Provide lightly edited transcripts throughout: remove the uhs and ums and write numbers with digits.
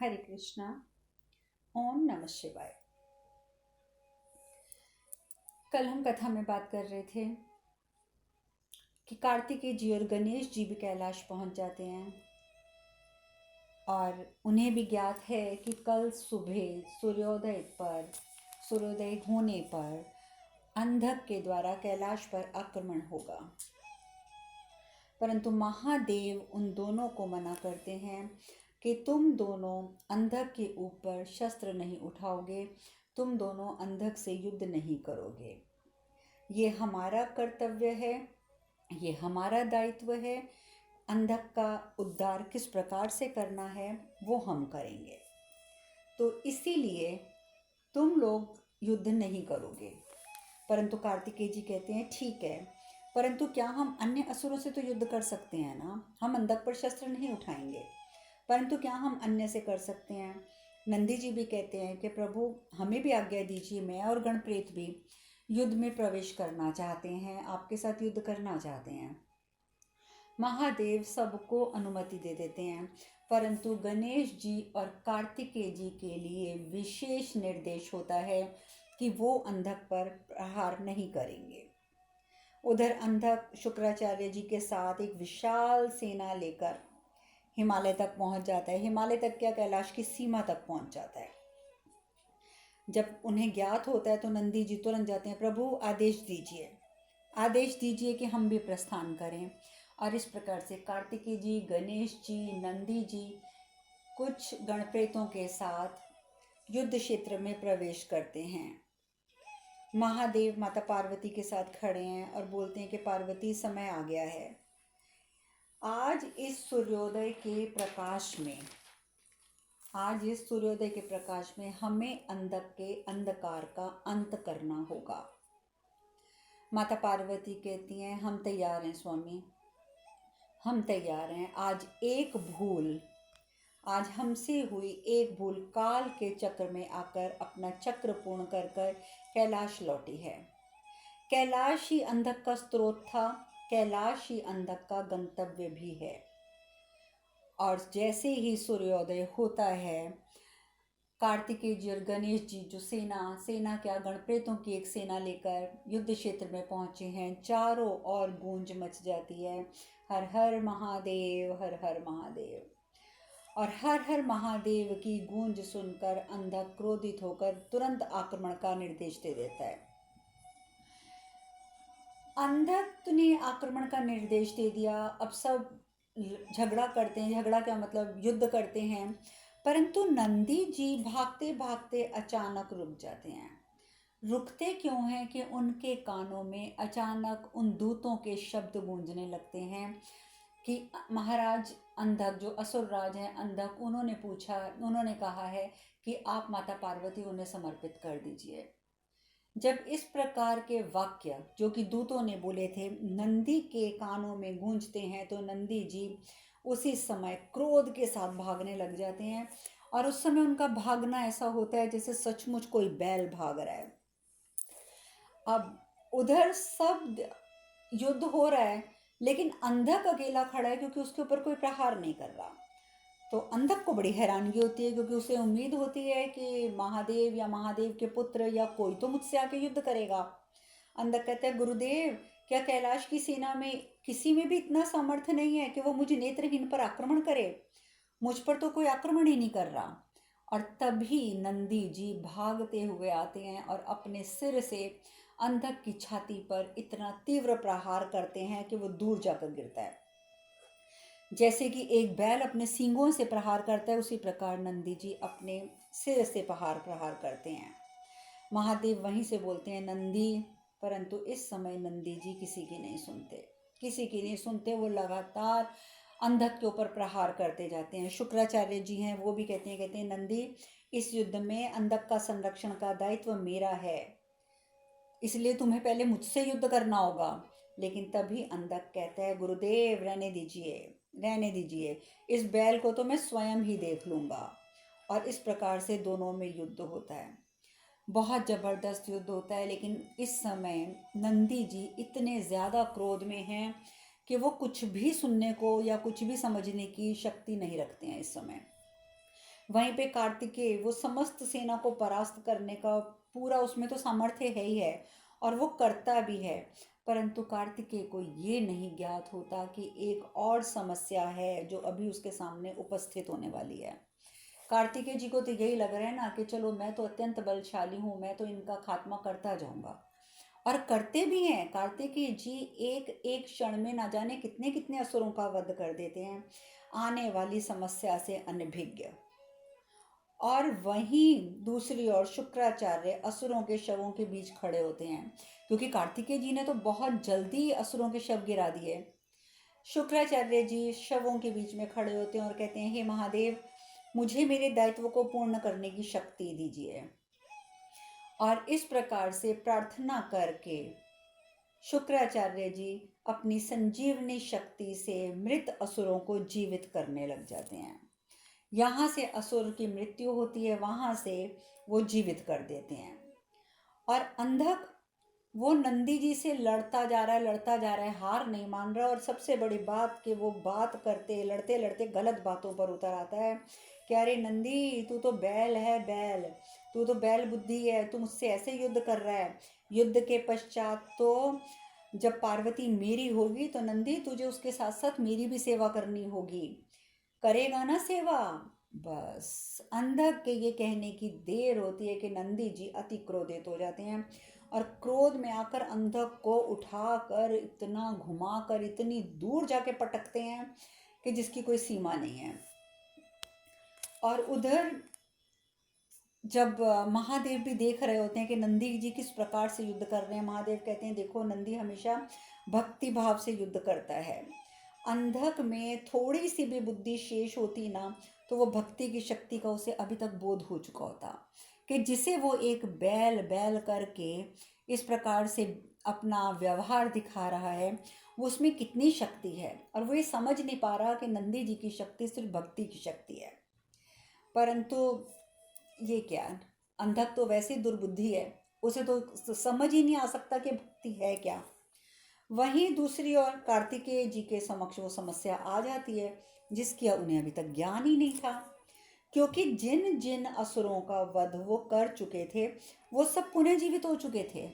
हरे कृष्णा। ओम नमः शिवाय। कल हम कथा में बात कर रहे थे कि कार्तिकेय जी और गणेश जी भी कैलाश पहुंच जाते हैं और उन्हें भी ज्ञात है कि कल सुबह सूर्योदय होने पर अंधक के द्वारा कैलाश पर आक्रमण होगा। परंतु महादेव उन दोनों को मना करते हैं कि तुम दोनों अंधक के ऊपर शस्त्र नहीं उठाओगे, तुम दोनों अंधक से युद्ध नहीं करोगे। ये हमारा कर्तव्य है, ये हमारा दायित्व है। अंधक का उद्धार किस प्रकार से करना है वो हम करेंगे। तो इसीलिए तुम लोग युद्ध नहीं करोगे। परंतु कार्तिकेय जी कहते हैं ठीक है, परंतु क्या हम अन्य असुरों से तो युद्ध कर सकते हैं ना। हम अंधक पर शस्त्र नहीं उठाएंगे, परंतु क्या हम अन्य से कर सकते हैं। नंदी जी भी कहते हैं कि प्रभु हमें भी आज्ञा दीजिए, मैं और गणप्रेत भी युद्ध में प्रवेश करना चाहते हैं, आपके साथ युद्ध करना चाहते हैं। महादेव सबको अनुमति दे देते हैं, परंतु गणेश जी और कार्तिकेय जी के लिए विशेष निर्देश होता है कि वो अंधक पर प्रहार नहीं करेंगे। उधर अंधक शुक्राचार्य जी के साथ एक विशाल सेना लेकर हिमालय तक पहुंच जाता है। हिमालय तक क्या, कैलाश की सीमा तक पहुंच जाता है। जब उन्हें ज्ञात होता है तो नंदी जी तुरंत जाते हैं, प्रभु आदेश दीजिए कि हम भी प्रस्थान करें। और इस प्रकार से कार्तिकेय जी, गणेश जी, नंदी जी कुछ गणप्रेतों के साथ युद्ध क्षेत्र में प्रवेश करते हैं। महादेव माता पार्वती के साथ खड़े हैं और बोलते हैं कि पार्वती, समय आ गया है। आज इस सूर्योदय के प्रकाश में हमें अंधक के अंधकार का अंत करना होगा। माता पार्वती कहती हैं, हम तैयार हैं स्वामी, हम तैयार हैं। आज हमसे हुई एक भूल काल के चक्र में आकर अपना चक्र पूर्ण कर कैलाश लौटी है। कैलाश ही अंधक का स्रोत था, कैलाश ही अंधक का गंतव्य भी है। और जैसे ही सूर्योदय होता है, कार्तिकेय जी और गणेश जी जो सेना क्या, गणप्रेतों की एक सेना लेकर युद्ध क्षेत्र में पहुंचे हैं। चारों ओर गूंज मच जाती है, हर हर महादेव, हर हर महादेव। और हर हर महादेव की गूंज सुनकर अंधक क्रोधित होकर तुरंत आक्रमण का निर्देश दे देता है। अंधक ने आक्रमण का निर्देश दे दिया। अब सब झगड़ा करते हैं, झगड़ा क्या मतलब, युद्ध करते हैं। परंतु नंदी जी भागते भागते अचानक रुक जाते हैं। रुकते क्यों हैं कि उनके कानों में अचानक उन दूतों के शब्द गूंजने लगते हैं कि महाराज अंधक, जो असुर राज हैं अंधक, उन्होंने कहा है कि आप माता पार्वती उन्हें समर्पित कर दीजिए। जब इस प्रकार के वाक्य जो कि दूतों ने बोले थे नंदी के कानों में गूंजते हैं, तो नंदी जी उसी समय क्रोध के साथ भागने लग जाते हैं। और उस समय उनका भागना ऐसा होता है जैसे सचमुच कोई बैल भाग रहा है। अब उधर सब युद्ध हो रहा है, लेकिन अंधक अकेला खड़ा है क्योंकि उसके ऊपर कोई प्रहार नहीं कर रहा। तो अंधक को बड़ी हैरानगी होती है, क्योंकि उसे उम्मीद होती है कि महादेव या महादेव के पुत्र या कोई तो मुझसे आके युद्ध करेगा। अंधक कहता है, गुरुदेव, क्या कैलाश की सेना में किसी में भी इतना सामर्थ्य नहीं है कि वो मुझे नेत्रहीन पर आक्रमण करे? मुझ पर तो कोई आक्रमण ही नहीं कर रहा। और तभी नंदी जी भागते हुए आते हैं और अपने सिर से अंधक की छाती पर इतना तीव्र प्रहार करते हैं कि वो दूर जाकर गिरता है। जैसे कि एक बैल अपने सींगों से प्रहार करता है, उसी प्रकार नंदी जी अपने सिर से प्रहार करते हैं। महादेव वहीं से बोलते हैं, नंदी। परंतु इस समय नंदी जी किसी की नहीं सुनते। वो लगातार अंधक के ऊपर प्रहार करते जाते हैं। शुक्राचार्य जी हैं, वो भी कहते हैं नंदी, इस युद्ध में अंधक का संरक्षण का दायित्व मेरा है, इसलिए तुम्हें पहले मुझसे युद्ध करना होगा। लेकिन तभी अंधक कहता है, गुरुदेव रहने दीजिए, इस बैल को तो मैं स्वयं ही देख लूँगा। और इस प्रकार से दोनों में युद्ध होता है, बहुत ज़बरदस्त युद्ध होता है। लेकिन इस समय नंदी जी इतने ज़्यादा क्रोध में हैं कि वो कुछ भी सुनने को या कुछ भी समझने की शक्ति नहीं रखते हैं इस समय। वहीं पे कार्तिकेय वो समस्त सेना को परास्त करने का पूरा उसमें तो सामर्थ्य है ही है और वो करता भी है। परंतु कार्तिकेय को ये नहीं ज्ञात होता कि एक और समस्या है जो अभी उसके सामने उपस्थित होने वाली है। कार्तिकेय जी को तो यही लग रहा है ना कि चलो मैं तो अत्यंत बलशाली हूँ, मैं तो इनका खात्मा करता जाऊंगा, और करते भी हैं। कार्तिकेय जी एक एक क्षण में ना जाने कितने कितने असुरों का वध कर देते हैं, आने वाली समस्या से अनभिज्ञ। और वहीं दूसरी ओर शुक्राचार्य असुरों के शवों के बीच खड़े होते हैं, क्योंकि कार्तिकेय जी ने तो बहुत जल्दी असुरों के शव गिरा दिए। शुक्राचार्य जी शवों के बीच में खड़े होते हैं और कहते हैं, हे महादेव, मुझे मेरे दायित्व को पूर्ण करने की शक्ति दीजिए। और इस प्रकार से प्रार्थना करके शुक्राचार्य जी अपनी संजीवनी शक्ति से मृत असुरों को जीवित करने लग जाते हैं। यहाँ से असुर की मृत्यु होती है, वहाँ से वो जीवित कर देते हैं। और अंधक वो नंदी जी से लड़ता जा रहा है, लड़ता जा रहा है, हार नहीं मान रहा। और सबसे बड़ी बात कि वो बात करते लड़ते लड़ते गलत बातों पर उतर आता है कि अरे नंदी, तू तो बैल है, बैल, तू तो बैल बुद्धि है, तू मुझसे ऐसे युद्ध कर रहा है। युद्ध के पश्चात तो जब पार्वती मेरी होगी तो नंदी तुझे उसके साथ साथ मेरी भी सेवा करनी होगी, करेगा ना सेवा। बस अंधक के ये कहने की देर होती है कि नंदी जी अति क्रोधित हो जाते हैं और क्रोध में आकर अंधक को उठाकर इतना घुमाकर इतनी दूर जाके पटकते हैं कि जिसकी कोई सीमा नहीं है। और उधर जब महादेव भी देख रहे होते हैं कि नंदी जी किस प्रकार से युद्ध कर रहे हैं, महादेव कहते हैं, देखो नंदी हमेशा भक्ति भाव से युद्ध करता है। अंधक में थोड़ी सी भी बुद्धि शेष होती ना तो वो भक्ति की शक्ति का उसे अभी तक बोध हो चुका होता कि जिसे वो एक बैल बैल करके इस प्रकार से अपना व्यवहार दिखा रहा है वो उसमें कितनी शक्ति है। और वो ये समझ नहीं पा रहा कि नंदी जी की शक्ति सिर्फ भक्ति की शक्ति है। परंतु ये क्या, अंधक तो वैसे दुर्बुद्धि है, उसे तो समझ ही नहीं आ सकता कि भक्ति है क्या। वहीं दूसरी ओर कार्तिकेय जी के समक्ष वो समस्या आ जाती है जिसकी उन्हें अभी तक ज्ञान ही नहीं था, क्योंकि जिन जिन असुरों का वध वो कर चुके थे वो सब पुनः जीवित हो चुके थे।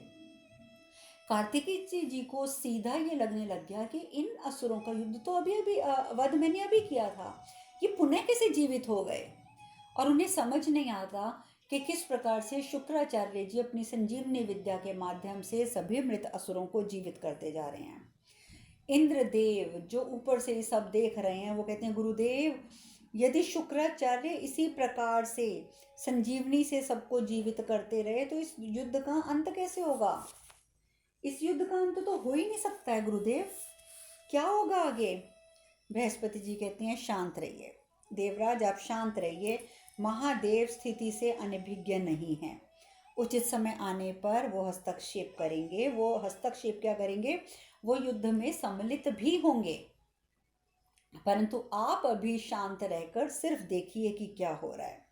कार्तिकेय जी को सीधा ये लगने लग गया कि इन असुरों का युद्ध तो अभी अभी वध मैंने अभी किया था, ये पुनः कैसे जीवित हो गए। और उन्हें समझ नहीं आता कि किस प्रकार से शुक्राचार्य जी अपनी संजीवनी विद्या के माध्यम से सभी मृत असुरों को जीवित करते जा रहे हैं। इंद्रदेव जो ऊपर से ये सब देख रहे हैं वो कहते हैं, गुरुदेव, यदि शुक्राचार्य इसी प्रकार से संजीवनी से सबको जीवित करते रहे तो इस युद्ध का अंत कैसे होगा। इस युद्ध का अंत तो हो ही नहीं सकता है गुरुदेव, क्या होगा आगे। बृहस्पति जी कहते हैं, शांत रहिए देवराज, आप शांत रहिए, महादेव स्थिति से अनभिज्ञ नहीं हैं। उचित समय आने पर वो हस्तक्षेप करेंगे। वो हस्तक्षेप क्या करेंगे, वो युद्ध में सम्मिलित भी होंगे। परंतु आप अभी शांत रहकर सिर्फ देखिए कि क्या हो रहा है।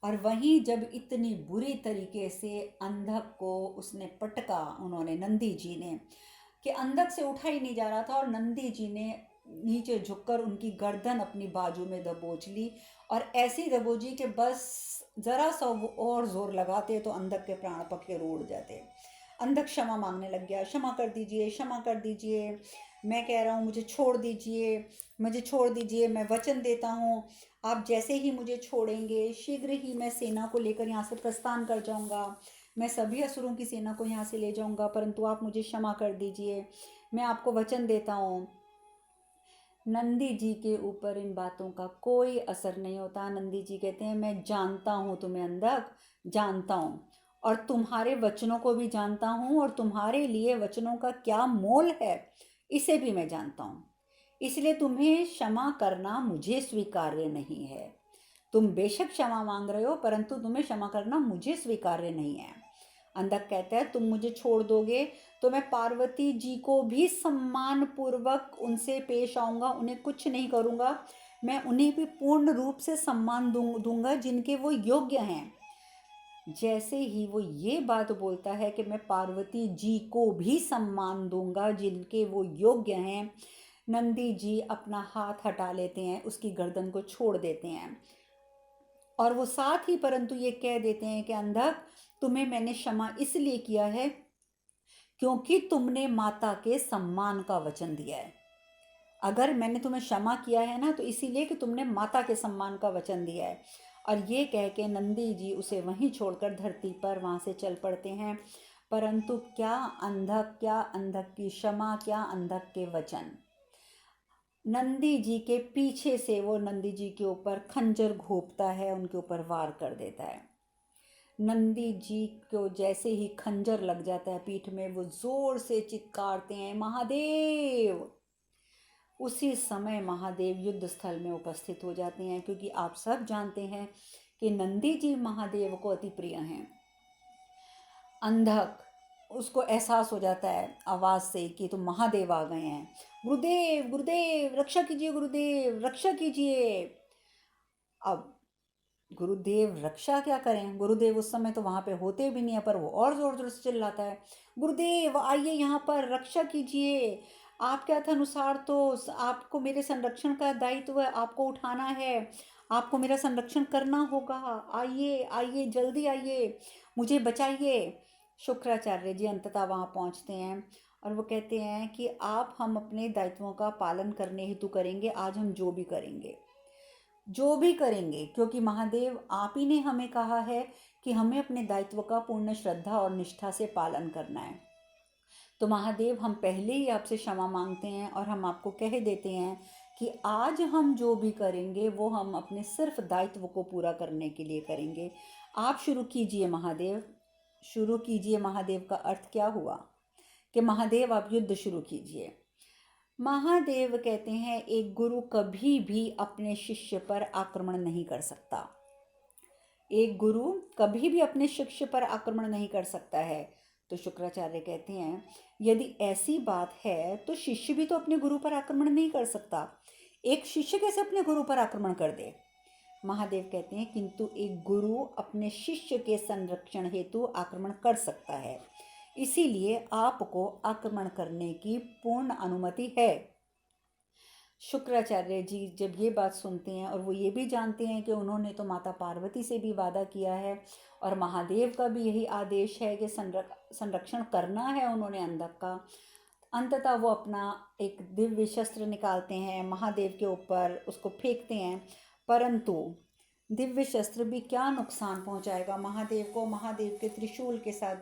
और वहीं जब इतनी बुरी तरीके से अंधक को उसने पटका, उन्होंने नंदी जी ने, कि अंधक से उठा ही नहीं जा रहा था और नंदी जी ने नीचे झुककर उनकी गर्दन अपनी बाजू में दबोच ली और ऐसी दबोची कि बस जरा सा वो और जोर लगाते तो अंधक के प्राण पखेरु उड़ जाते। अंधक क्षमा मांगने लग गया, क्षमा कर दीजिए, क्षमा कर दीजिए, मैं कह रहा हूँ मुझे छोड़ दीजिए, मुझे छोड़ दीजिए, मैं वचन देता हूँ आप जैसे ही मुझे छोड़ेंगे शीघ्र ही मैं सेना को लेकर यहाँ से प्रस्थान कर जाऊँगा, मैं सभी असुरों की सेना को यहाँ से ले जाऊँगा, परंतु आप मुझे क्षमा कर दीजिए, मैं आपको वचन देता हूँ। नंदी जी के ऊपर इन बातों का कोई असर नहीं होता। नंदी जी कहते हैं, मैं जानता हूँ तुम्हें अंधक, जानता हूँ, और तुम्हारे वचनों को भी जानता हूँ, और तुम्हारे लिए वचनों का क्या मोल है इसे भी मैं जानता हूँ। इसलिए तुम्हें क्षमा करना मुझे स्वीकार्य नहीं है। तुम बेशक क्षमा मांग रहे हो परंतु तुम्हें क्षमा करना मुझे स्वीकार्य नहीं है। अंधक कहता है, तुम मुझे छोड़ दोगे तो मैं पार्वती जी को भी सम्मान पूर्वक उनसे पेश आऊँगा, उन्हें कुछ नहीं करूँगा, मैं उन्हें भी पूर्ण रूप से सम्मान दूंगा जिनके वो योग्य हैं। जैसे ही वो ये बात बोलता है कि मैं पार्वती जी को भी सम्मान दूंगा जिनके वो योग्य हैं, नंदी जी अपना हाथ हटा लेते हैं, उसकी गर्दन को छोड़ देते हैं। और वो साथ ही परंतु ये कह देते हैं कि अंधक, तुम्हें मैंने क्षमा इसलिए किया है क्योंकि तुमने माता के सम्मान का वचन दिया है। अगर मैंने तुम्हें क्षमा किया है ना, तो इसीलिए कि तुमने माता के सम्मान का वचन दिया है। और ये कह के नंदी जी उसे वहीं छोड़कर धरती पर वहाँ से चल पड़ते हैं। परंतु क्या अंधक की क्षमा, क्या अंधक के वचन। नंदी जी के पीछे से वो नंदी जी के ऊपर खंजर घोंपता है, उनके ऊपर वार कर देता है। नंदी जी को जैसे ही खंजर लग जाता है पीठ में, वो जोर से चित्कारते हैं, महादेव। उसी समय महादेव युद्ध स्थल में उपस्थित हो जाते हैं, क्योंकि आप सब जानते हैं कि नंदी जी महादेव को अति प्रिय हैं। अंधक, उसको एहसास हो जाता है आवाज़ से कि तुम महादेव आ गए हैं। गुरुदेव गुरुदेव रक्षा कीजिए, गुरुदेव रक्षा कीजिए। अब गुरुदेव रक्षा क्या करें, गुरुदेव उस समय तो वहाँ पे होते भी नहीं है, पर वो और ज़ोर ज़ोर से चिल्लाता है, गुरुदेव आइए यहाँ पर, रक्षा कीजिए। आपके अर्थ अनुसार तो आपको मेरे संरक्षण का दायित्व है, आपको उठाना है, आपको मेरा संरक्षण करना होगा। आइए आइए, जल्दी आइए, मुझे बचाइए। शुक्राचार्य जी अंततः वहाँ पहुँचते हैं और वो कहते हैं कि आप हम अपने दायित्वों का पालन करने हेतु करेंगे, आज हम जो भी करेंगे, जो भी करेंगे, क्योंकि महादेव आप ही ने हमें कहा है कि हमें अपने दायित्व का पूर्ण श्रद्धा और निष्ठा से पालन करना है। तो महादेव, हम पहले ही आपसे क्षमा मांगते हैं और हम आपको कह देते हैं कि आज हम जो भी करेंगे वो हम अपने सिर्फ दायित्व को पूरा करने के लिए करेंगे। आप शुरू कीजिए महादेव, शुरू कीजिए। महादेव का अर्थ क्या हुआ कि महादेव आप युद्ध शुरू कीजिए। महादेव कहते हैं एक गुरु कभी भी अपने शिष्य पर आक्रमण नहीं कर सकता। एक गुरु कभी भी अपने शिष्य पर आक्रमण नहीं कर सकता है। तो शुक्राचार्य कहते हैं यदि ऐसी बात है तो शिष्य भी तो अपने गुरु पर आक्रमण नहीं कर सकता। एक शिष्य कैसे अपने गुरु पर आक्रमण कर दे। महादेव कहते हैं किंतु एक गुरु अपने शिष्य के संरक्षण हेतु आक्रमण कर सकता है, इसीलिए आपको आक्रमण करने की पूर्ण अनुमति है। शुक्राचार्य जी जब ये बात सुनते हैं और वो ये भी जानते हैं कि उन्होंने तो माता पार्वती से भी वादा किया है और महादेव का भी यही आदेश है कि संरक्षण करना है उन्होंने अंधक का, अंततः वो अपना एक दिव्य शस्त्र निकालते हैं, महादेव के ऊपर उसको फेंकते हैं। परंतु दिव्य शस्त्र भी क्या नुकसान पहुंचाएगा महादेव को। महादेव के त्रिशूल के साथ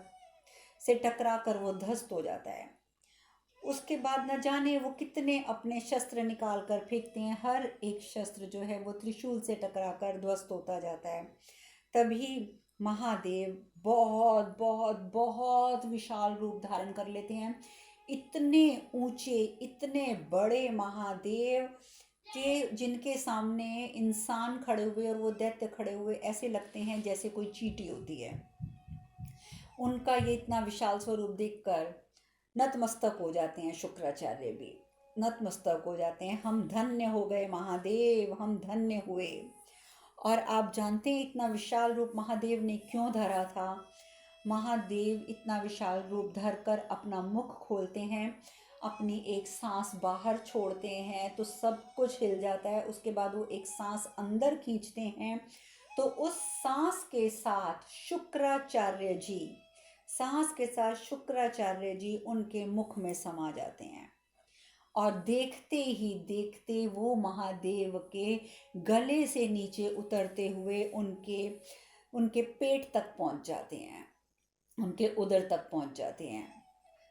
से टकरा कर वो ध्वस्त हो जाता है। उसके बाद न जाने वो कितने अपने शस्त्र निकाल कर फेंकते हैं, हर एक शस्त्र जो है वो त्रिशूल से टकरा कर ध्वस्त होता जाता है। तभी महादेव बहुत बहुत बहुत विशाल रूप धारण कर लेते हैं। इतने ऊंचे, इतने बड़े महादेव के जिनके सामने इंसान खड़े हुए और वो दैत्य खड़े हुए ऐसे लगते हैं जैसे कोई चींटी होती है। उनका ये इतना विशाल स्वरूप देखकर नतमस्तक हो जाते हैं। शुक्राचार्य भी नतमस्तक हो जाते हैं, हम धन्य हो गए महादेव, हम धन्य हुए। और आप जानते हैं इतना विशाल रूप महादेव ने क्यों धरा था। महादेव इतना विशाल रूप धरकर अपना मुख खोलते हैं, अपनी एक सांस बाहर छोड़ते हैं तो सब कुछ हिल जाता है। उसके बाद वो एक सांस अंदर खींचते हैं तो उस सांस के साथ शुक्राचार्य जी, सांस के साथ शुक्राचार्य जी उनके मुख में समा जाते हैं और देखते ही देखते वो महादेव के गले से नीचे उतरते हुए उनके पेट तक पहुंच जाते हैं, उनके उदर तक पहुंच जाते हैं।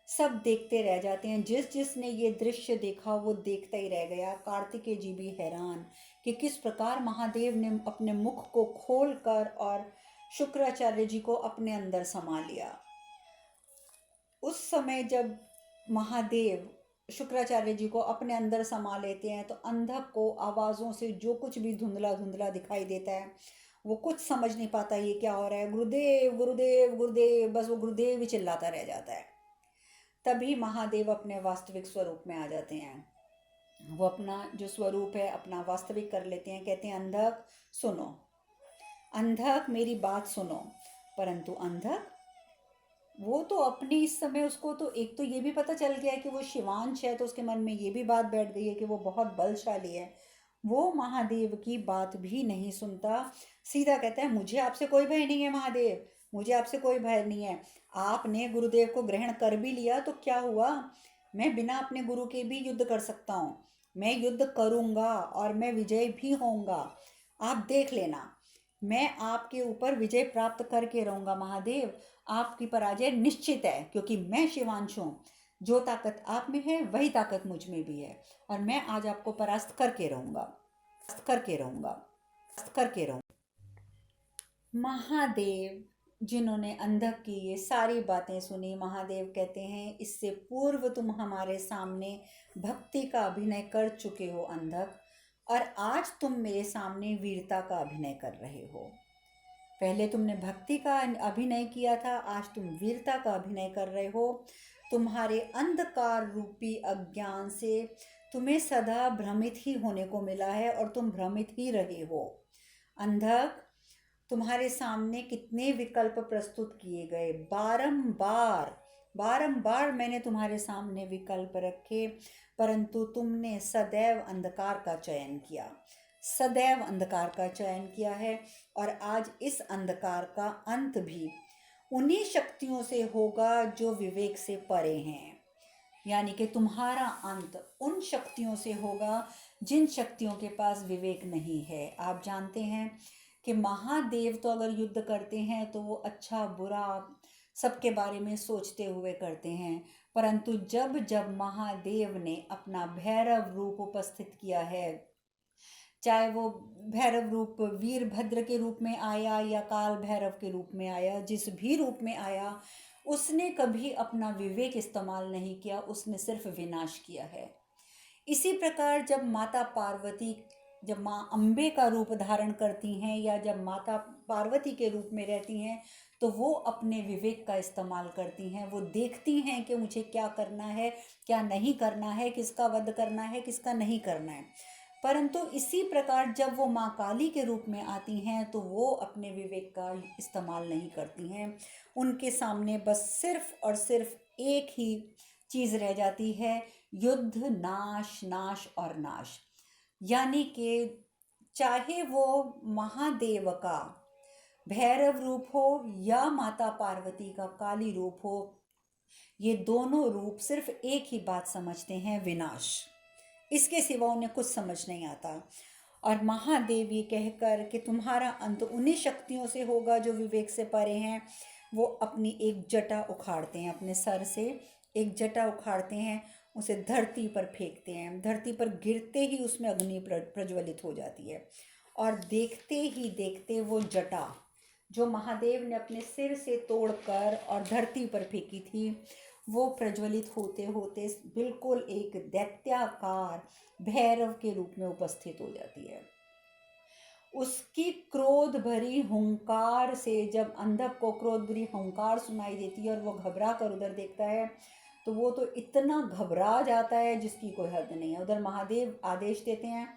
सब देखते रह जाते हैं, जिस जिसने ये दृश्य देखा वो देखता ही रह गया। कार्तिकेय जी भी हैरान कि किस प्रकार महादेव ने अपने मुख को खोलकर और शुक्राचार्य जी को अपने अंदर समा लिया। उस समय जब महादेव शुक्राचार्य जी को अपने अंदर समा लेते हैं तो अंधक को आवाज़ों से जो कुछ भी धुंधला धुंधला दिखाई देता है, वो कुछ समझ नहीं पाता ये क्या हो रहा है। गुरुदेव गुरुदेव गुरुदेव, बस वो गुरुदेव ही चिल्लाता रह जाता है। तभी महादेव अपने वास्तविक स्वरूप में आ जाते हैं। वो अपना जो स्वरूप है अपना वास्तविक कर लेते हैं। कहते हैं अंधक सुनो, अंधक मेरी बात सुनो। परंतु अंधक वो तो अपने इस समय उसको तो एक तो ये भी पता चल गया है कि वो शिवांश है, तो उसके मन में ये भी बात बैठ गई है कि वो बहुत बलशाली है। वो महादेव की बात भी नहीं सुनता। सीधा कहता है मुझे आपसे कोई भय नहीं है महादेव, मुझे आपसे कोई भय नहीं है। आपने गुरुदेव को ग्रहण कर भी लिया तो क्या हुआ, मैं बिना अपने गुरु के भी युद्ध कर सकता हूँ। मैं युद्ध करूँगा और मैं विजय भी होऊंगा, आप देख लेना। मैं आपके ऊपर विजय प्राप्त करके रहूँगा महादेव। आपकी पराजय निश्चित है, क्योंकि मैं शिवांशु हूँ। जो ताकत आप में है वही ताकत मुझ में भी है, और मैं आज आपको परास्त करके रहूँगा, करके रहूँगा, करके रहूँगा। महादेव, जिन्होंने अंधक की ये सारी बातें सुनी, महादेव कहते हैं इससे पूर्व तुम हमारे सामने भक्ति का अभिनय कर चुके हो अंधक, और आज तुम मेरे सामने वीरता का अभिनय कर रहे हो। पहले तुमने भक्ति का अभिनय किया था, आज तुम वीरता का अभिनय कर रहे हो। तुम्हारे अंधकार रूपी अज्ञान से तुम्हें सदा भ्रमित ही होने को मिला है, और तुम भ्रमित ही रहे हो। अंधक, तुम्हारे सामने कितने विकल्प प्रस्तुत किए गए, बारंबार बारंबार मैंने तुम्हारे सामने विकल्प रखे, परंतु तुमने सदैव अंधकार का चयन किया, सदैव अंधकार का चयन किया है। और आज इस अंधकार का अंत भी उन्हीं शक्तियों से होगा जो विवेक से परे हैं। यानी कि तुम्हारा अंत उन शक्तियों से होगा जिन शक्तियों के पास विवेक नहीं है। आप जानते हैं कि महादेव तो अगर युद्ध करते हैं तो वो अच्छा बुरा सबके बारे में सोचते हुए करते हैं, परंतु जब जब महादेव ने अपना भैरव रूप उपस्थित किया है, चाहे वो भैरव रूप वीरभद्र के रूप में आया या काल भैरव के रूप में आया, जिस भी रूप में आया, उसने कभी अपना विवेक इस्तेमाल नहीं किया, उसने सिर्फ विनाश किया है। इसी प्रकार जब माता पार्वती, जब माँ अम्बे का रूप धारण करती हैं या जब माता पार्वती के रूप में रहती हैं, तो वो अपने विवेक का इस्तेमाल करती हैं। वो देखती हैं कि मुझे क्या करना है, क्या नहीं करना है, किसका वध करना है, किसका नहीं करना है। परंतु इसी प्रकार जब वो माँ काली के रूप में आती हैं तो वो अपने विवेक का इस्तेमाल नहीं करती हैं। उनके सामने बस सिर्फ और सिर्फ एक ही चीज़ रह जाती है, युद्ध, नाश, नाश और नाश। यानी कि चाहे वो महादेव का भैरव रूप हो या माता पार्वती का काली रूप हो, ये दोनों रूप सिर्फ एक ही बात समझते हैं, विनाश। इसके सिवा उन्हें कुछ समझ नहीं आता। और महादेव ये कहकर कि तुम्हारा अंत उन्हीं शक्तियों से होगा जो विवेक से परे हैं, वो अपनी एक जटा उखाड़ते हैं, अपने सर से एक जटा उखाड़ते हैं, उसे धरती पर फेंकते हैं। धरती पर गिरते ही उसमें अग्नि प्रज्वलित हो जाती है, और देखते ही देखते वो जटा जो महादेव ने अपने सिर से तोड़कर और धरती पर फेंकी थी, वो प्रज्वलित होते होते बिल्कुल एक दैत्याकार भैरव के रूप में उपस्थित हो जाती है। उसकी क्रोध भरी हुंकार से जब अंधक को क्रोध भरी हुंकार सुनाई देती है और वो घबरा कर उधर देखता है, तो वो तो इतना घबरा जाता है जिसकी कोई हद नहीं है। उधर महादेव आदेश देते हैं,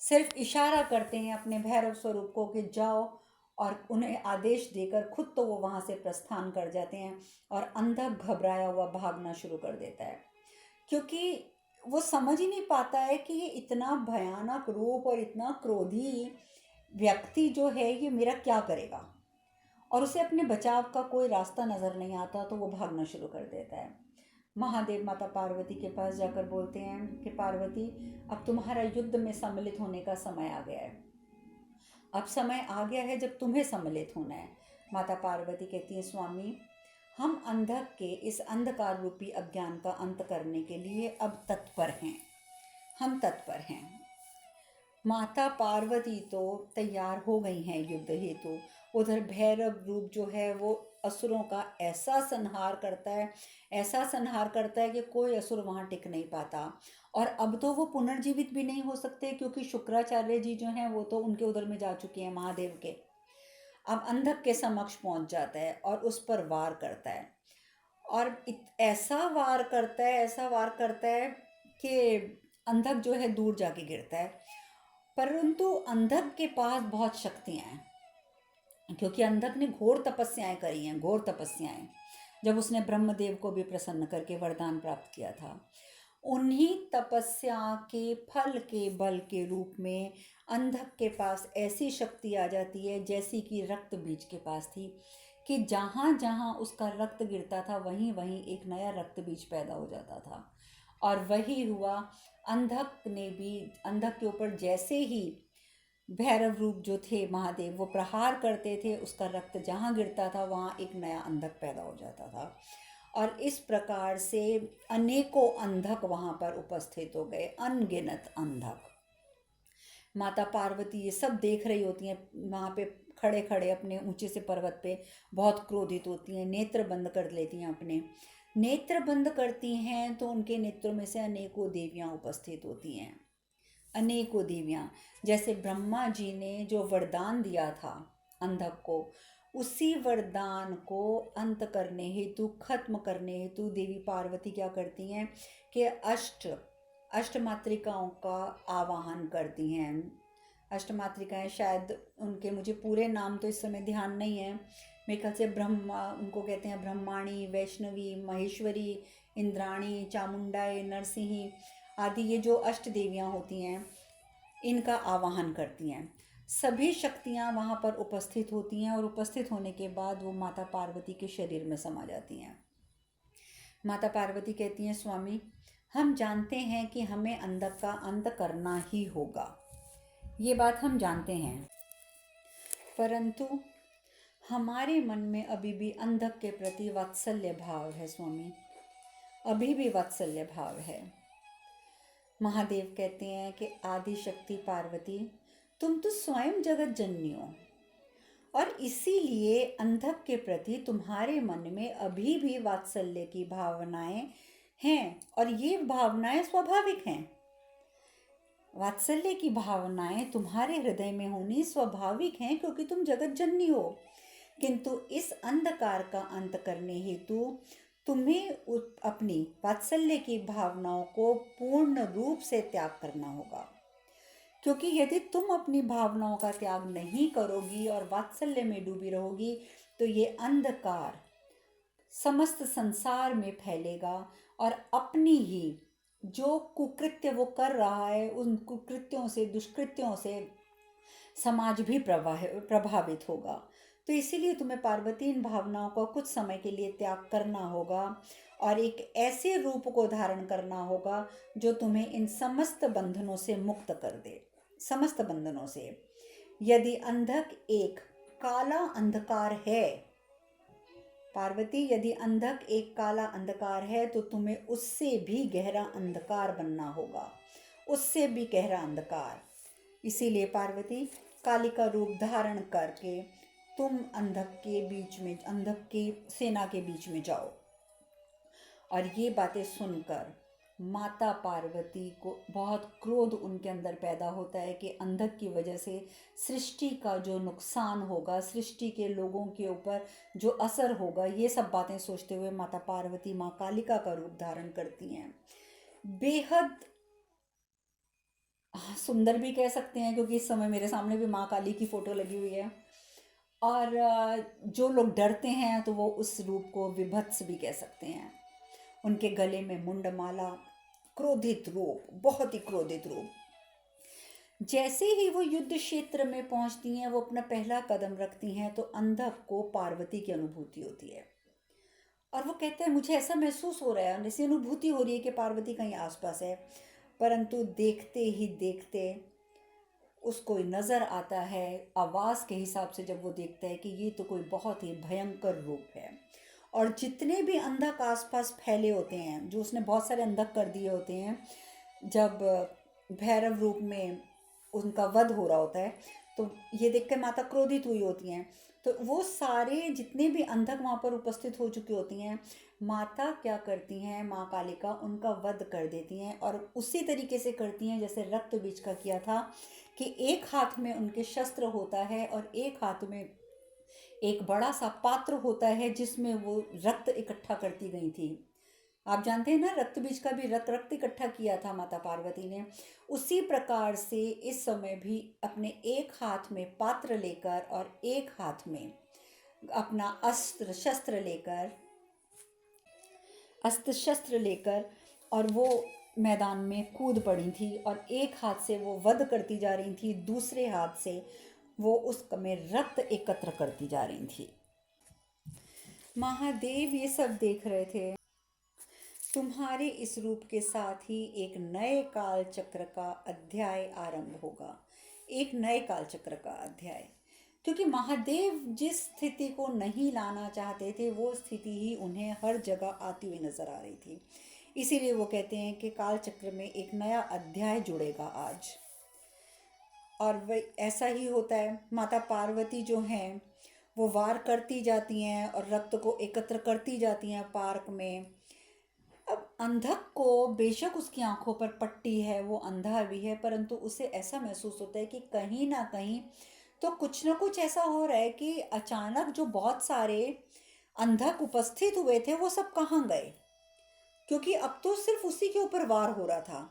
सिर्फ इशारा करते हैं अपने भैरव स्वरूप को कि जाओ, और उन्हें आदेश देकर खुद तो वो वहाँ से प्रस्थान कर जाते हैं, और अंधक घबराया हुआ भागना शुरू कर देता है, क्योंकि वो समझ ही नहीं पाता है कि ये इतना भयानक रूप और इतना क्रोधी व्यक्ति जो है ये मेरा क्या करेगा, और उसे अपने बचाव का कोई रास्ता नज़र नहीं आता, तो वो भागना शुरू कर देता है। महादेव माता पार्वती के पास जाकर बोलते हैं कि पार्वती, अब तुम्हारा युद्ध में सम्मिलित होने का समय आ गया है, अब समय आ गया है जब तुम्हें सम्मिलित होना है। माता पार्वती कहती हैं, स्वामी, हम अंधक के इस अंधकार रूपी अज्ञान का अंत करने के लिए अब तत्पर हैं, हम तत्पर हैं। माता पार्वती तो तैयार हो गई हैं युद्ध हेतु। उधर भैरव रूप जो है वो असुरों का ऐसा संहार करता है, ऐसा संहार करता है कि कोई असुर वहाँ टिक नहीं पाता। और अब तो वो पुनर्जीवित भी नहीं हो सकते, क्योंकि शुक्राचार्य जी जो हैं वो तो उनके उधर में जा चुके हैं महादेव के। अब अंधक के समक्ष पहुँच जाता है और उस पर वार करता है, और ऐसा वार करता है, ऐसा वार करता है कि अंधक जो है दूर जाके गिरता है। परंतु अंधक के पास बहुत शक्तियाँ हैं, क्योंकि अंधक ने घोर तपस्याएं करी हैं, घोर तपस्याएं, जब उसने ब्रह्मदेव को भी प्रसन्न करके वरदान प्राप्त किया था। उन्हीं तपस्या के फल के बल के रूप में अंधक के पास ऐसी शक्ति आ जाती है जैसी कि रक्त बीज के पास थी, कि जहाँ जहाँ उसका रक्त गिरता था वहीं वहीं एक नया रक्त बीज पैदा हो जाता था। और वही हुआ, अंधक ने भी, अंधक के ऊपर जैसे ही भैरव रूप जो थे महादेव वो प्रहार करते थे, उसका रक्त जहाँ गिरता था वहाँ एक नया अंधक पैदा हो जाता था। और इस प्रकार से अनेकों अंधक वहाँ पर उपस्थित हो गए, अनगिनत अंधक। माता पार्वती ये सब देख रही होती हैं, वहाँ पे खड़े खड़े अपने ऊंचे से पर्वत पे बहुत क्रोधित होती हैं, नेत्र बंद कर लेती हैं। अपने नेत्र बंद करती हैं तो उनके नेत्रों में से अनेकों देवियाँ उपस्थित होती हैं, अनेकों देवियाँ। जैसे ब्रह्मा जी ने जो वरदान दिया था अंधक को, उसी वरदान को अंत करने हेतु, खत्म करने हेतु देवी पार्वती क्या करती हैं कि अष्ट मातृकाओं का आवाहन करती हैं। अष्ट मातृकाएँ, शायद उनके मुझे पूरे नाम तो इस समय ध्यान नहीं है, मेरे ख्याल से ब्रह्मा उनको कहते हैं, ब्रह्माणी, वैष्णवी, महेश्वरी, इंद्राणी, चामुंडाई, नरसिंही आदि। ये जो अष्ट देवियाँ होती हैं इनका आवाहन करती हैं। सभी शक्तियाँ वहाँ पर उपस्थित होती हैं और उपस्थित होने के बाद वो माता पार्वती के शरीर में समा जाती हैं। माता पार्वती कहती हैं, स्वामी हम जानते हैं कि हमें अंधक का अंत करना ही होगा, ये बात हम जानते हैं, परंतु हमारे मन में अभी भी अंधक के प्रति वात्सल्य भाव है स्वामी, अभी भी वात्सल्य भाव है। महादेव कहते हैं कि आदि शक्ति पार्वती तुम तो स्वयं जगत जननी हो, और इसीलिए अंधक के प्रति तुम्हारे मन में अभी भी वात्सल्य की भावनाएं हैं, और ये भावनाएं स्वाभाविक हैं। वात्सल्य की भावनाएं तुम्हारे हृदय में होनी स्वाभाविक हैं, क्योंकि तुम जगत जननी हो। किंतु इस अंधकार का अंत करने हेतु तुम्हें अपनी वात्सल्य की भावनाओं को पूर्ण रूप से त्याग करना होगा, क्योंकि यदि तुम अपनी भावनाओं का त्याग नहीं करोगी और वात्सल्य में डूबी रहोगी तो ये अंधकार समस्त संसार में फैलेगा, और अपनी ही जो कुकृत्य वो कर रहा है उन कुकृत्यों से, दुष्कृत्यों से समाज भी प्रभावित होगा। तो इसीलिए तुम्हें पार्वती इन भावनाओं को कुछ समय के लिए त्याग करना होगा और एक ऐसे रूप को धारण करना होगा जो तुम्हें इन समस्त बंधनों से मुक्त कर दे, समस्त बंधनों से। यदि अंधक एक काला अंधकार है पार्वती, यदि अंधक एक काला अंधकार है तो तुम्हें उससे भी गहरा अंधकार बनना होगा, उससे भी गहरा अंधकार। इसीलिए पार्वती कालिका रूप धारण करके तुम अंधक के बीच में, अंधक की सेना के बीच में जाओ। और ये बातें सुनकर माता पार्वती को बहुत क्रोध उनके अंदर पैदा होता है कि अंधक की वजह से सृष्टि का जो नुकसान होगा, सृष्टि के लोगों के ऊपर जो असर होगा, ये सब बातें सोचते हुए माता पार्वती माँ कालिका का रूप धारण करती हैं। बेहद सुंदर भी कह सकते हैं, क्योंकि इस समय मेरे सामने भी माँ काली की फ़ोटो लगी हुई है, और जो लोग डरते हैं तो वो उस रूप को विभत्स भी कह सकते हैं। उनके गले में मुंडमाला, क्रोधित रूप, बहुत ही क्रोधित रूप। जैसे ही वो युद्ध क्षेत्र में पहुंचती हैं, वो अपना पहला कदम रखती हैं तो अंधक को पार्वती की अनुभूति होती है, और वो कहते हैं मुझे ऐसा महसूस हो रहा है, जैसे अनुभूति हो रही है कि पार्वती कहीं आसपास है। परंतु देखते ही देखते उसको नज़र आता है, आवाज़ के हिसाब से जब वो देखता है कि ये तो कोई बहुत ही भयंकर रूप है। और जितने भी अंधक आसपास फैले होते हैं, जो उसने बहुत सारे अंधक कर दिए होते हैं, जब भैरव रूप में उनका वध हो रहा होता है तो ये देख कर माता क्रोधित हुई होती हैं। तो वो सारे जितने भी अंधक वहाँ पर उपस्थित हो चुकी होती हैं, माता क्या करती हैं, माँ कालिका उनका वध कर देती हैं, और उसी तरीके से करती हैं जैसे रक्त बीज का किया था, कि एक हाथ में उनके शस्त्र होता है और एक हाथ में एक बड़ा सा पात्र होता है जिसमें वो रक्त इकट्ठा करती गई थी। आप जानते हैं ना, रक्त बीज का भी रक्त इकट्ठा किया था माता पार्वती ने। उसी प्रकार से इस समय भी अपने एक हाथ में पात्र लेकर और एक हाथ में अपना अस्त्र शस्त्र लेकर और वो मैदान में कूद पड़ी थी और एक हाथ से वो वध करती जा रही थी, दूसरे हाथ से वो उसमें रक्त एकत्र करती जा रही थी। महादेव ये सब देख रहे थे। तुम्हारे इस रूप के साथ ही एक नए काल चक्र का अध्याय आरंभ होगा, एक नए काल चक्र का अध्याय। क्योंकि महादेव जिस स्थिति को नहीं लाना चाहते थे वो स्थिति ही उन्हें हर जगह आती हुई नजर आ रही थी। इसीलिए वो कहते हैं कि काल चक्र में एक नया अध्याय जुड़ेगा आज। और वह ऐसा ही होता है। माता पार्वती जो हैं वो वार करती जाती हैं और रक्त को एकत्र करती जाती हैं पार्क में। अब अंधक को बेशक उसकी आंखों पर पट्टी है, वो अंधा भी है, परंतु उसे ऐसा महसूस होता है कि कहीं ना कहीं तो कुछ ना कुछ ऐसा हो रहा है कि अचानक जो बहुत सारे अंधक उपस्थित हुए थे वो सब कहाँ गए, क्योंकि अब तो सिर्फ उसी के ऊपर वार हो रहा था।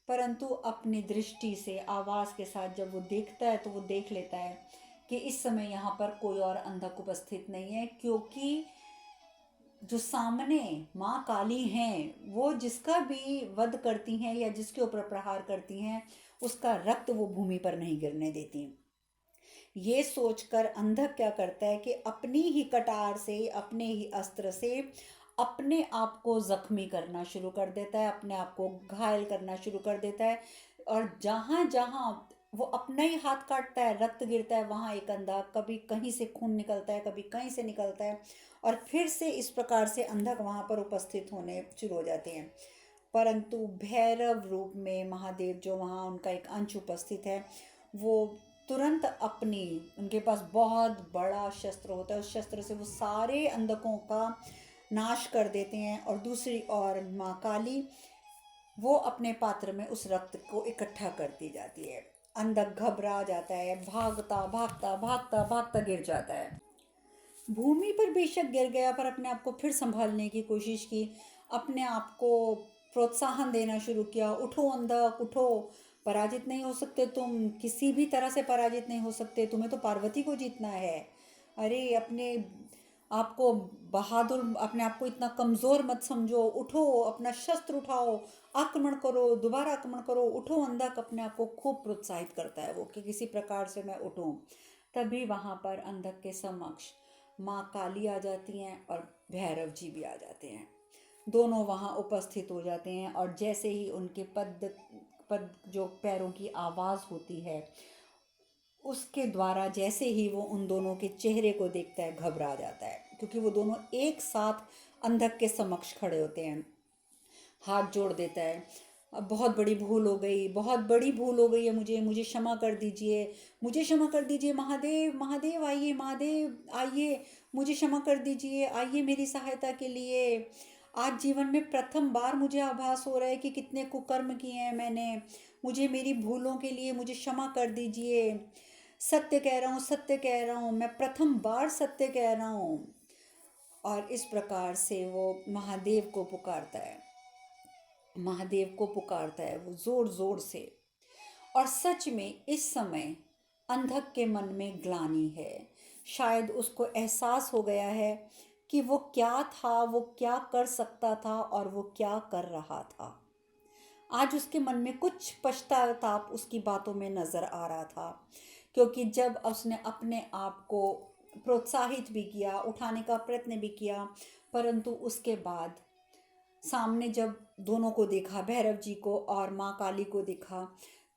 परंतु अपनी दृष्टि से आवाज के साथ जब वो देखता है तो वो देख लेता है कि इस समय यहाँ पर कोई और अंधक उपस्थित नहीं है, क्योंकि जो सामने माँ काली हैं वो जिसका भी वध करती हैं या जिसके ऊपर प्रहार करती हैं उसका रक्त वो भूमि पर नहीं गिरने देती। ये सोचकर अंधक क्या करता है कि अपनी ही कटार से, अपने ही अस्त्र से अपने आप को जख्मी करना शुरू कर देता है, अपने आप को घायल करना शुरू कर देता है। और जहाँ जहाँ वो अपना ही हाथ काटता है, रक्त गिरता है, वहाँ एक अंधा कभी कहीं से खून निकलता है, कभी कहीं से निकलता है, और फिर से इस प्रकार से अंधक वहाँ पर उपस्थित होने शुरू हो जाते हैं। परंतु भैरव रूप में महादेव जो वहाँ उनका एक अंश उपस्थित है, वो तुरंत अपनी, उनके पास बहुत बड़ा शस्त्र होता है, उस शस्त्र से वो सारे अंधकों का नाश कर देते हैं। और दूसरी ओर माँ काली वो अपने पात्र में उस रक्त को इकट्ठा करती जाती है। अंधक घबरा जाता है, भागता भागता भागता भागता गिर जाता है। भूमि पर बेशक गिर गया पर अपने आप को फिर संभालने की कोशिश की, अपने आप को प्रोत्साहन देना शुरू किया। उठो अंधक उठो, पराजित नहीं हो सकते तुम, किसी भी तरह से पराजित नहीं हो सकते, तुम्हें तो पार्वती को जीतना है। अरे अपने आपको बहादुर, अपने आप को इतना कमज़ोर मत समझो, उठो, अपना शस्त्र उठाओ, आक्रमण करो, दोबारा आक्रमण करो, उठो। अंधक अपने आप को खूब प्रोत्साहित करता है वो कि किसी प्रकार से मैं उठूं। तभी वहाँ पर अंधक के समक्ष माँ काली आ जाती हैं और भैरव जी भी आ जाते हैं। दोनों वहाँ उपस्थित हो जाते हैं और जैसे ही उनके पद पद जो पैरों की आवाज़ होती है उसके द्वारा जैसे ही वो उन दोनों के चेहरे को देखता है घबरा जाता है, क्योंकि वो दोनों एक साथ अंधक के समक्ष खड़े होते हैं। हाथ जोड़ देता है, अब बहुत बड़ी भूल हो गई, बहुत बड़ी भूल हो गई है, मुझे मुझे क्षमा कर दीजिए, मुझे क्षमा कर दीजिए महादेव, महादेव आइए, महादेव आइए, मुझे क्षमा कर दीजिए, आइए मेरी सहायता के लिए। आज जीवन में प्रथम बार मुझे आभास हो रहा है कि कितने कुकर्म किए हैं मैंने, मुझे मेरी भूलों के लिए मुझे क्षमा कर दीजिए। सत्य कह रहा हूँ, सत्य कह रहा हूँ, मैं प्रथम बार सत्य कह रहा हूँ। और इस प्रकार से वो महादेव को पुकारता है, महादेव को पुकारता है वो जोर जोर से। और सच में इस समय अंधक के मन में ग्लानि है, शायद उसको एहसास हो गया है कि वो क्या था, वो क्या कर सकता था और वो क्या कर रहा था। आज उसके मन में कुछ पश्चाताप उसकी बातों में नज़र आ रहा था, क्योंकि जब उसने अपने आप को प्रोत्साहित भी किया, उठाने का प्रयत्न भी किया, परंतु उसके बाद सामने जब दोनों को देखा, भैरव जी को और माँ काली को देखा,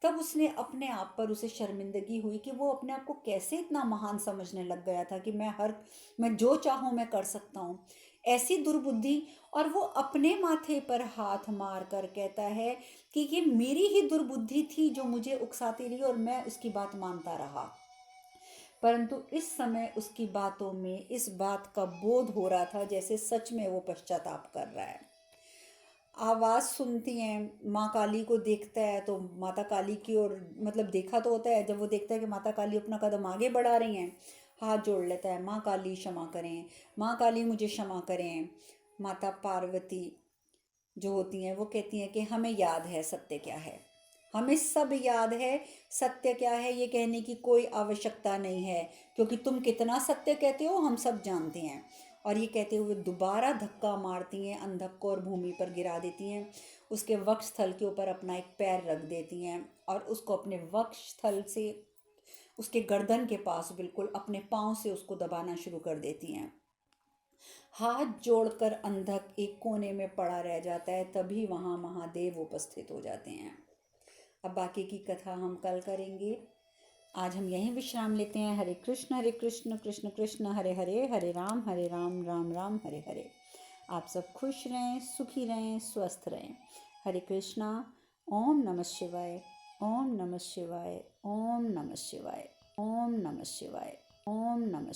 तब उसने अपने आप पर उसे शर्मिंदगी हुई कि वो अपने आप को कैसे इतना महान समझने लग गया था कि मैं जो चाहूँ मैं कर सकता हूँ। ऐसी दुर्बुद्धि। और वो अपने माथे पर हाथ मार कर कहता है कि ये मेरी ही दुर्बुद्धि थी जो मुझे उकसाती रही और मैं उसकी बात मानता रहा। परंतु इस समय उसकी बातों में इस बात का बोध हो रहा था जैसे सच में वो पश्चाताप कर रहा है। आवाज़ सुनती हैं, माँ काली को देखता है तो माता काली की ओर, मतलब देखा तो होता है, जब वो देखता है कि माता काली अपना कदम आगे बढ़ा रही हैं, हाथ जोड़ लेता है, माँ काली क्षमा करें, माँ काली मुझे क्षमा करें। माता पार्वती जो होती हैं वो कहती हैं कि हमें याद है सत्य क्या है, हमें सब याद है सत्य क्या है, ये कहने की कोई आवश्यकता नहीं है, क्योंकि तुम कितना सत्य कहते हो हम सब जानते हैं। और ये कहते हुए दोबारा धक्का मारती हैं अंधक को और भूमि पर गिरा देती हैं। उसके वक्षस्थल के ऊपर अपना एक पैर रख देती हैं और उसको अपने वक्षस्थल से उसके गर्दन के पास बिल्कुल अपने पाँव से उसको दबाना शुरू कर देती हैं। हाथ जोड़कर अंधक एक कोने में पड़ा रह जाता है, तभी वहाँ महादेव उपस्थित हो जाते हैं। अब बाकी की कथा हम कल करेंगे। आज हम यहीं विश्राम लेते हैं। हरे कृष्ण कृष्ण कृष्ण हरे हरे, हरे राम राम राम हरे हरे। आप सब खुश रहें, सुखी रहें, स्वस्थ रहें। हरे कृष्णा। ओम नमः शिवाय, ओम नमः शिवाय, ओम नमः शिवाय, ओम नमः शिवाय, ओम नमः शिवाय।